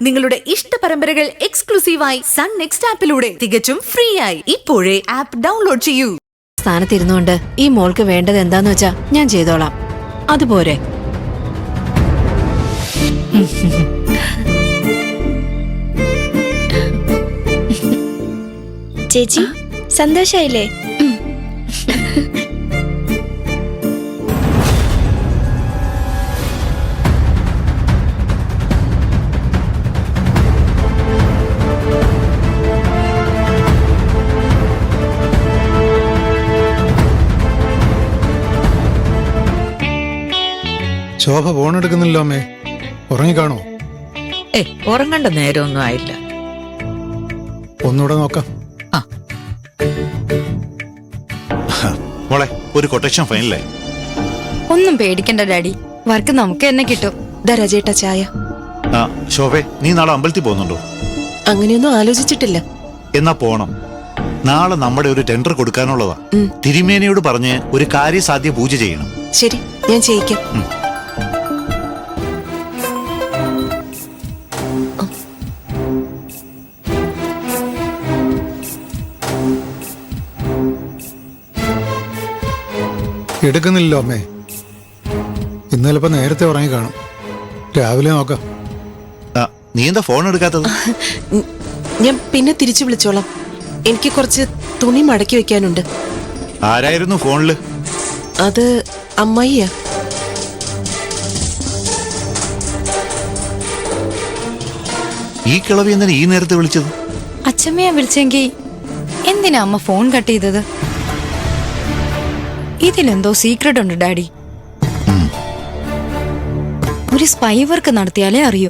നിങ്ങളുടെ ഇഷ്ട പരമ്പരകൾ എക്സ്ക്ലൂസീവായി സൺ നെക്സ്റ്റ് ആപ്പിലൂടെ തികച്ചും ഫ്രീ ആയി ഇപ്പോഴേ ആപ്പ് ഡൗൺലോഡ് ചെയ്യൂ. സ്ഥാനത്തിരുന്നുകൊണ്ട് ഈ മോൾക്ക് വേണ്ടത് എന്താന്ന് വെച്ചാ ഞാൻ ചെയ്തോളാം. അതുപോരെ? ചേച്ചി സന്തോഷായില്ലേ? ശോഭ ഫോണെടുക്കുന്നില്ലോ അമ്മേ, ഉറങ്ങിക്കാണോ? ഉറങ്ങേണ്ട നേരമൊന്നും ആയില്ല. ഒന്നുകൂടെ നോക്കാം. മോളെ, ഒരു കൊട്ടേഷൻ ഫൈനലായി. ഒന്നും പേടിക്കണ്ട ഡാഡി, വർക്ക് നമുക്ക് തന്നെ കിട്ടും. രജേട്ട ചായ. ശോഭേ, നീ നാളെ അമ്പലത്തിൽ പോകുന്നുണ്ടോ? അങ്ങനെയൊന്നും ആലോചിച്ചിട്ടില്ല. എന്നാ പോണം. നാളെ നമ്മുടെ ഒരു ടെൻഡർ കൊടുക്കാനുള്ളതാ. തിരുമേനിയോട് പറഞ്ഞ് ഒരു കാര്യസാധ്യ പൂജ ചെയ്യണം. ശരി, ഞാൻ ചെയ്യിക്കാം. എടുക്കുന്നില്ലോ അമ്മേ, ഇന്നലെ ഇപ്പൊ നേരത്തെ ഉറങ്ങി കാണും. രാവിലെ നോക്കാം. നീ എന്താ ഫോൺ എടുക്കാത്തത്? ഞാൻ പിന്നെ തിരിച്ചു വിളിച്ചോളാം. എനിക്ക് കുറച്ച് തുണി മടക്കി വെക്കാനുണ്ട്. ആരായിരുന്നു ഫോണില്? അത് അമ്മായിയാ. ഈ കിളവി എന്തിനാ ഈ നേരത്തെ വിളിച്ചത്? അച്ഛമ്മയാ വിളിച്ചെങ്കി എന്തിനാ അമ്മ ഫോൺ കട്ട് ചെയ്തത്? ഇതിലെന്തോ സീക്രട്ട് ഉണ്ട് ഡാഡി. ഒരു സ്പൈ വർക്ക് നടത്തിയാലേ അറിയൂ.